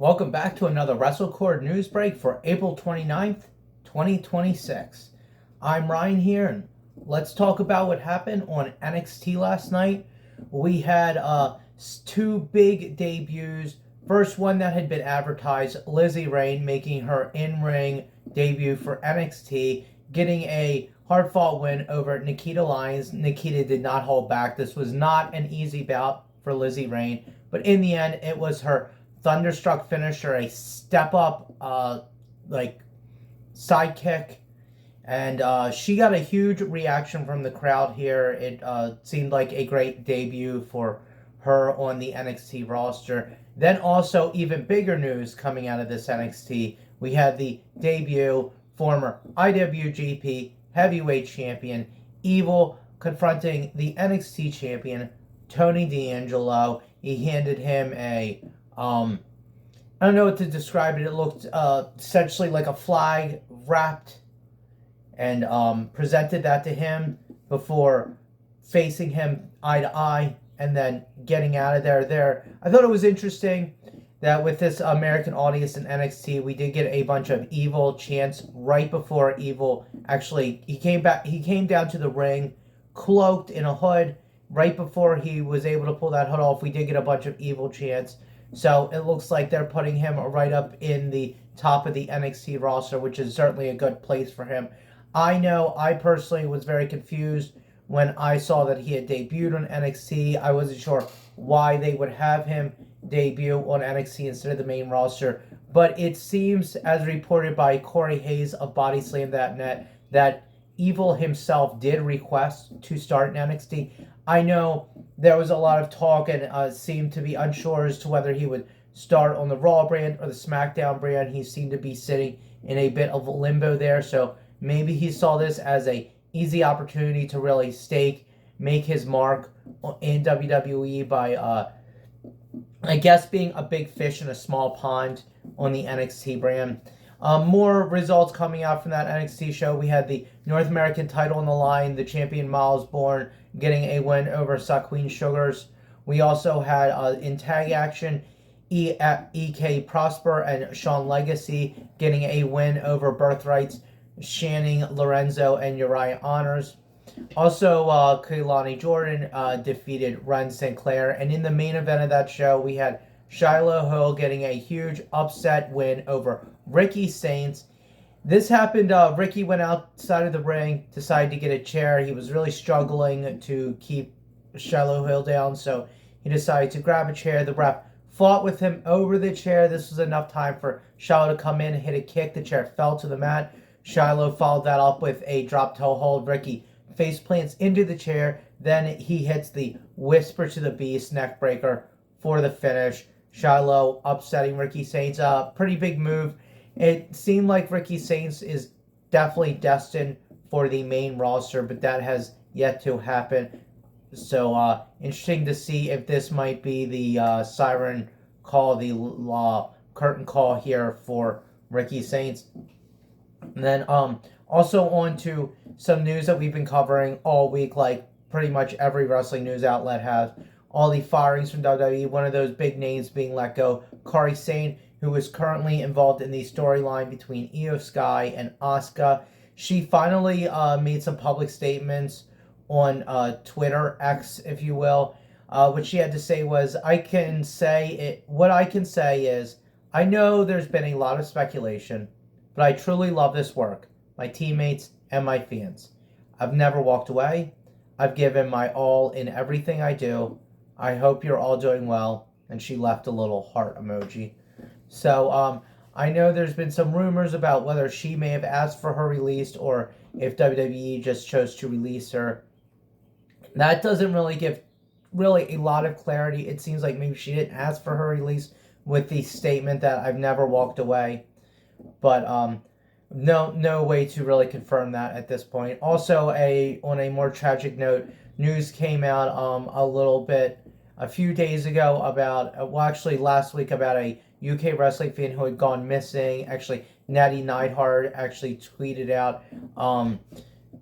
Welcome back to another WrestleCord news break for April 29th, 2026. I'm Ryan here, and let's talk about what happened on NXT last night. We had two big debuts. First one that had been advertised, Lizzie Rain making her in-ring debut for NXT, getting a hard-fought win over Nikita Lyons. Nikita did not hold back. This was not an easy bout for Lizzie Rain, but in the end, it was her Thunderstruck finisher, a step-up, sidekick. And she got a huge reaction from the crowd here. It seemed like a great debut for her on the NXT roster. Then also, even bigger news coming out of this NXT. We had the debut, former IWGP Heavyweight Champion, Evil, confronting the NXT Champion, Tony D'Angelo. He handed him a I don't know what to describe it. It looked essentially like a flag wrapped, and presented that to him before facing him eye to eye and then getting out of there. I thought it was interesting that with this American audience in NXT, we did get a bunch of Evil chants right before Evil actually he came down to the ring, cloaked in a hood. Right before he was able to pull that hood off, we did get a bunch of Evil chants. So it looks like they're putting him right up in the top of the NXT roster, which is certainly a good place for him. I know I personally was very confused when I saw that he had debuted on NXT. I wasn't sure why they would have him debut on NXT instead of the main roster. But it seems, as reported by Corey Hayes of BodySlam.net, that Evil himself did request to start in NXT. I know there was a lot of talk and seemed to be unsure as to whether he would start on the Raw brand or the SmackDown brand. He seemed to be sitting in a bit of limbo there, so maybe he saw this as a easy opportunity to really make his mark in WWE by, I guess, being a big fish in a small pond on the NXT brand. More results coming out from that NXT show. We had the North American title on the line, the champion Miles Bourne getting a win over Saqueen Sugars. We also had in tag action, EK Prosper and Sean Legacy getting a win over Birthrights, Channing Lorenzo and Uriah Honors. Also, Kaylani Jordan defeated Ren Sinclair. And in the main event of that show, we had Shiloh Hill getting a huge upset win over Ricky Saints. This happened, Ricky went outside of the ring, decided to get a chair. He was really struggling to keep Shiloh Hill down, so he decided to grab a chair. The ref fought with him over the chair. This was enough time for Shiloh to come in and hit a kick. The chair fell to the mat. Shiloh followed that up with a drop toe hold. Ricky face plants into the chair. Then he hits the Whisper to the Beast neckbreaker for the finish. Shiloh upsetting Ricky Saints. Pretty big move. It seemed like Ricky Saints is definitely destined for the main roster, but that has yet to happen. So, interesting to see if this might be the siren call, the curtain call here for Ricky Saints. And then, also on to some news that we've been covering all week, like pretty much every wrestling news outlet has. All the firings from WWE, one of those big names being let go, Kairi Sane, who is currently involved in the storyline between Io Sky and Asuka. She finally made some public statements on Twitter, X, if you will. What she had to say was, what I can say is, I know there's been a lot of speculation, but I truly love this work, my teammates, and my fans. I've never walked away. I've given my all in everything I do. I hope you're all doing well. And she left a little heart emoji. So, I know there's been some rumors about whether she may have asked for her release or if WWE just chose to release her. That doesn't really give a lot of clarity. It seems like maybe she didn't ask for her release with the statement that I've never walked away. But, no way to really confirm that at this point. Also, on a more tragic note, news came out a few days ago about, last week, about a UK wrestling fan who had gone missing. Actually, Natty Neidhart actually tweeted out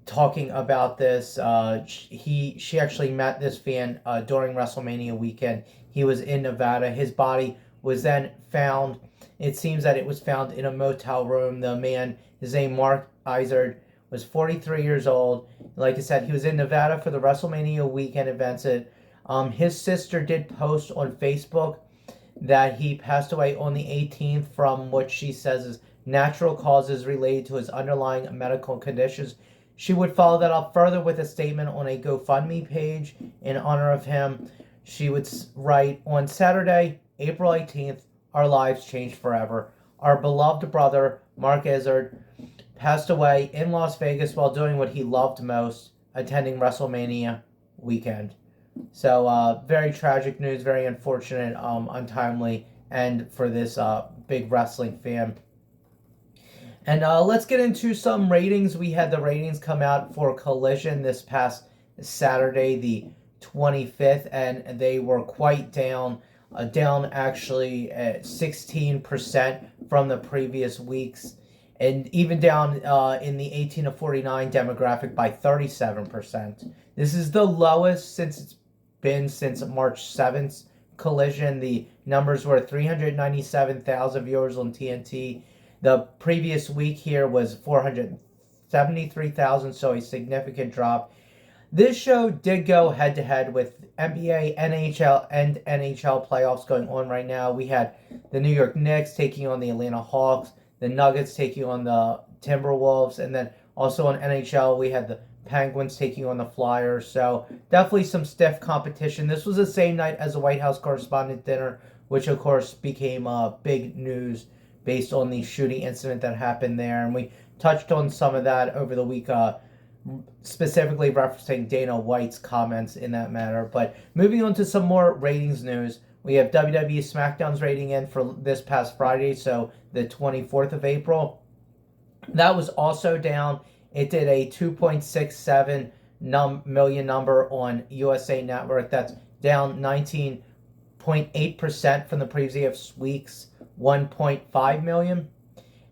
talking about this. She actually met this fan during WrestleMania weekend. He was in Nevada. His body was then found. It seems that it was found in a motel room. The man, his name Mark Izard, was 43 years old. Like I said, he was in Nevada for the WrestleMania weekend events. His sister did post on Facebook that he passed away on the 18th from what she says is natural causes related to his underlying medical conditions. She would follow that up further with a statement on a GoFundMe page in honor of him. She would write, on Saturday, April 18th, our lives changed forever. Our beloved brother, Mark Izard, passed away in Las Vegas while doing what he loved most, attending WrestleMania weekend. So, very tragic news, very unfortunate, untimely, and for this big wrestling fan. And let's get into some ratings. We had the ratings come out for Collision this past Saturday, the 25th, and they were quite down. Down actually at 16% from the previous weeks, and even down in the 18 to 49 demographic by 37%. This is the lowest since it's been since March 7th Collision. The numbers were 397,000 viewers on TNT. The previous week here was 473,000, so a significant drop. This show did go head-to-head with NBA, NHL, and NHL playoffs going on right now. We had the New York Knicks taking on the Atlanta Hawks, the Nuggets taking on the Timberwolves, and then also on NHL, we had the Penguins taking on the Flyers. So definitely some stiff competition. This was the same night as the White House Correspondent Dinner, which of course became big news based on the shooting incident that happened there. And we touched on some of that over the week, specifically referencing Dana White's comments in that matter. But moving on to some more ratings news, we have WWE SmackDown's rating in for this past Friday, so the 24th of April. That was also down. It did a 2.67 million number on USA Network. That's down 19.8% from the previous week's 1.5 million.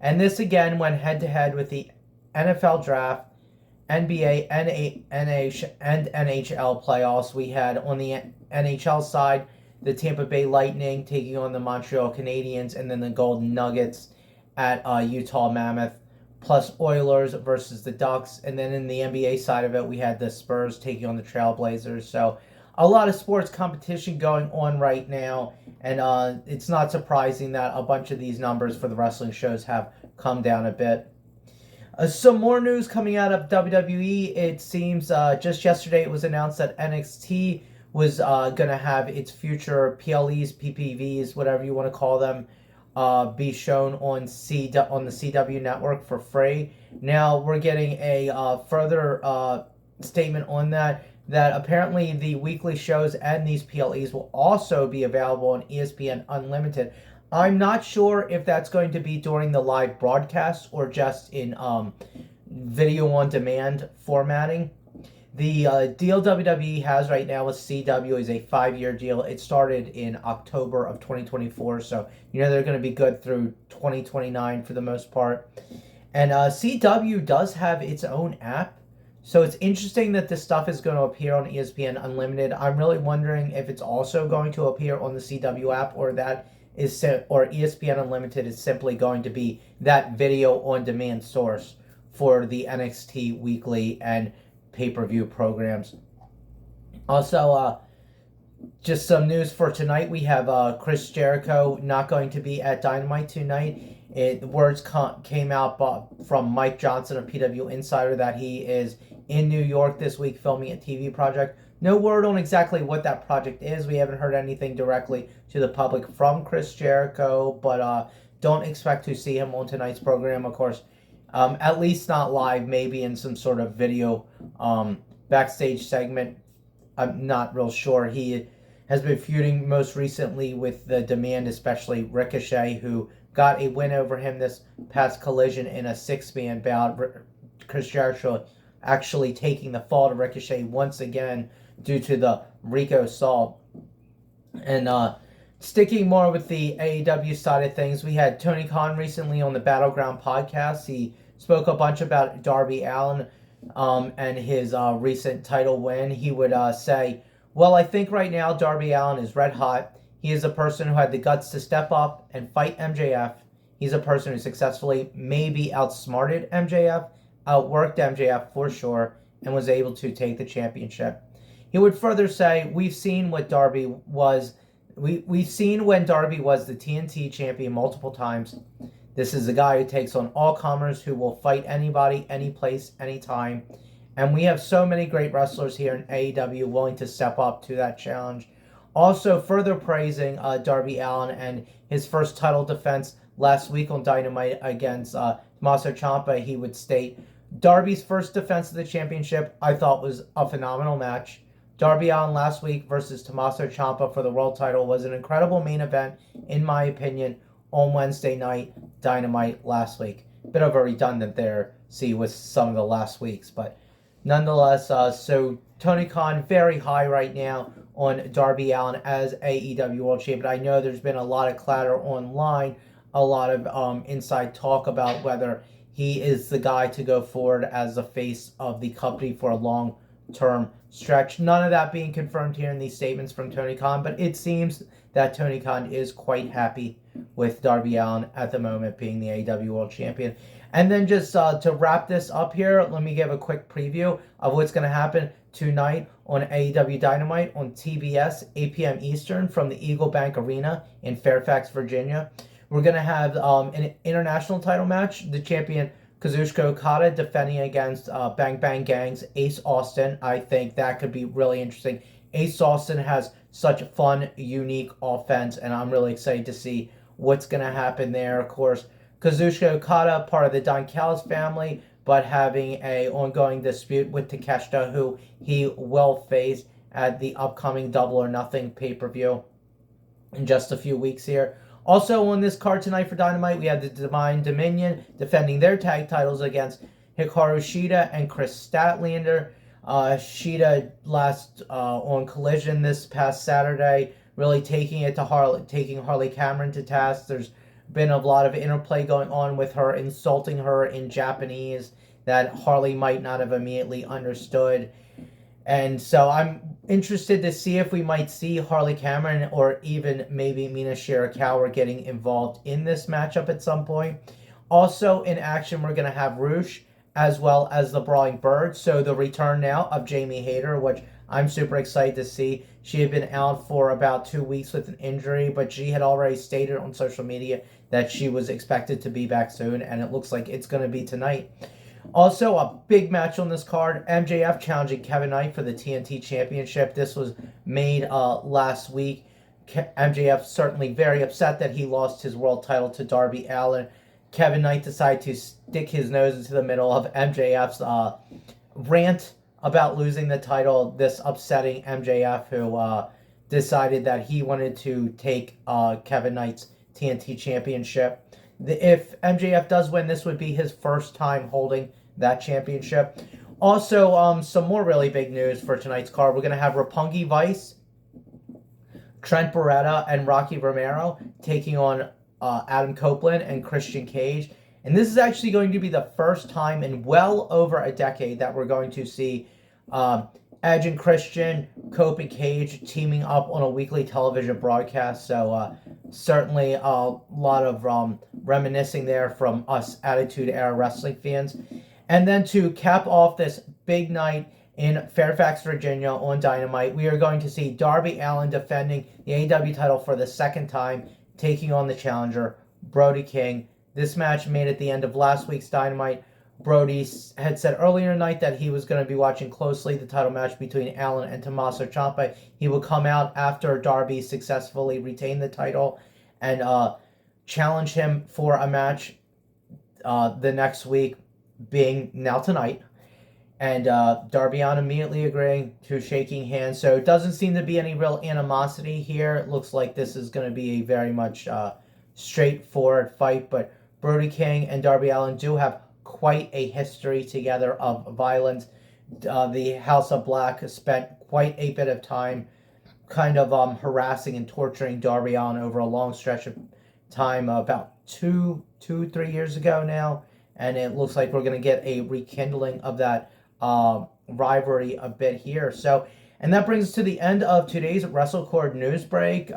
And this again went head-to-head with the NFL Draft, NBA, NH, and NHL playoffs. We had on the NHL side the Tampa Bay Lightning taking on the Montreal Canadiens, and then the Golden Nuggets at Utah Mammoth, plus Oilers versus the Ducks. And then in the NBA side of it, we had the Spurs taking on the Trailblazers. So a lot of sports competition going on right now, and it's not surprising that a bunch of these numbers for the wrestling shows have come down a bit. Some more news coming out of WWE. It seems just yesterday it was announced that NXT was going to have its future PLEs, PPVs, whatever you want to call them, be shown on the CW network for free. Now we're getting a further statement on that apparently the weekly shows and these PLEs will also be available on ESPN Unlimited. I'm not sure if that's going to be during the live broadcast or just in video on demand formatting. The deal WWE has right now with CW is a 5-year deal. It started in October of 2024, so they're going to be good through 2029 for the most part. And CW does have its own app, so it's interesting that this stuff is going to appear on ESPN Unlimited. I'm really wondering if it's also going to appear on the CW app, or ESPN Unlimited is simply going to be that video on demand source for the NXT weekly and pay-per-view programs. Also, just some news for tonight. We have Chris Jericho not going to be at Dynamite tonight. Words came out from Mike Johnson of PW Insider that he is in New York this week filming a TV project. No word on exactly what that project is. We haven't heard anything directly to the public from Chris Jericho, but don't expect to see him on tonight's program, of course. At least not live, maybe in some sort of video backstage segment. I'm not real sure. He has been feuding most recently with The Demand, especially Ricochet, who got a win over him this past Collision in a 6-man bout. Chris Jericho actually taking the fall to Ricochet once again due to the Rico assault. And sticking more with the AEW side of things, we had Tony Khan recently on the Battleground podcast. He spoke a bunch about Darby Allin and his recent title win. He would say, well, I think right now Darby Allin is red hot. He is a person who had the guts to step up and fight MJF. He's a person who successfully maybe outsmarted MJF, outworked MJF for sure, and was able to take the championship. He would further say, we've seen what Darby was. We've seen when Darby was the TNT champion multiple times. This is a guy who takes on all comers, who will fight anybody, any place, anytime. And we have so many great wrestlers here in AEW willing to step up to that challenge. Also, further praising Darby Allin and his first title defense last week on Dynamite against Tommaso Ciampa. He would state, Darby's first defense of the championship, I thought, was a phenomenal match. Darby Allin last week versus Tommaso Ciampa for the world title was an incredible main event, in my opinion, on Wednesday night Dynamite last week. Bit of a redundant there, see, with some of the last weeks, but nonetheless, so Tony Khan very high right now on Darby Allin as AEW World Champion. I know there's been a lot of clatter online, a lot of inside talk about whether he is the guy to go forward as the face of the company for a long-term stretch. None of that being confirmed here in these statements from Tony Khan, but it seems that Tony Khan is quite happy with Darby Allin at the moment being the AEW World Champion. And then just to wrap this up here, let me give a quick preview of what's going to happen tonight on AEW Dynamite on TBS, 8 p.m. Eastern from the Eagle Bank Arena in Fairfax, Virginia. We're going to have an international title match. The champion Kazuchika Okada defending against Bang Bang Gang's Ace Austin. I think that could be really interesting. Ace Austin has such fun, unique offense, and I'm really excited to see what's going to happen there. Of course, Kazuchika Okada, part of the Don Callis family, but having an ongoing dispute with Takeshita, who he will face at the upcoming Double or Nothing pay-per-view in just a few weeks here. Also on this card tonight for Dynamite, we have the Divine Dominion defending their tag titles against Hikaru Shida and Chris Statlander. Shida last on Collision this past Saturday, really taking Harley Cameron to task. There's been a lot of interplay going on with her, insulting her in Japanese that Harley might not have immediately understood. And so I'm interested to see if we might see Harley Cameron or even maybe Mina Shirakawa getting involved in this matchup at some point. Also in action, we're going to have Roosh as well as the Brawling Bird. So the return now of Jamie Hayter, which I'm super excited to see. She had been out for about 2 weeks with an injury, but she had already stated on social media that she was expected to be back soon, and it looks like it's going to be tonight. Also, a big match on this card, MJF challenging Kevin Knight for the TNT Championship. This was made last week. MJF certainly very upset that he lost his world title to Darby Allin. Kevin Knight decided to stick his nose into the middle of MJF's rant about losing the title, this upsetting MJF, who decided that he wanted to take Kevin Knight's TNT Championship. If MJF does win, this would be his first time holding that championship. Also, some more really big news for tonight's card. We're going to have Roppongi Vice, Trent Beretta, and Rocky Romero taking on Adam Copeland and Christian Cage. And this is actually going to be the first time in well over a decade that we're going to see Edge and Christian, Cope and Cage teaming up on a weekly television broadcast. So certainly a lot of reminiscing there from us Attitude Era wrestling fans. And then to cap off this big night in Fairfax, Virginia on Dynamite, we are going to see Darby Allin defending the AEW title for the second time, taking on the challenger, Brody King. This match made at the end of last week's Dynamite. Brody had said earlier tonight that he was going to be watching closely the title match between Allin and Tommaso Ciampa. He would come out after Darby successfully retained the title and challenge him for a match the next week, being now tonight. And Darby Allin immediately agreeing to shaking hands. So it doesn't seem to be any real animosity here. It looks like this is going to be a very much straightforward fight. But Brody King and Darby Allin do have quite a history together of violence. The House of Black has spent quite a bit of time kind of harassing and torturing Darby Allin over a long stretch of time, about 3 years ago now. And it looks like we're going to get a rekindling of that rivalry a bit here. So, and that brings us to the end of today's WrestleCord news break.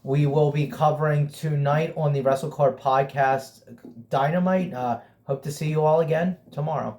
we will be covering tonight on the WrestleCord podcast Dynamite. Hope to see you all again tomorrow.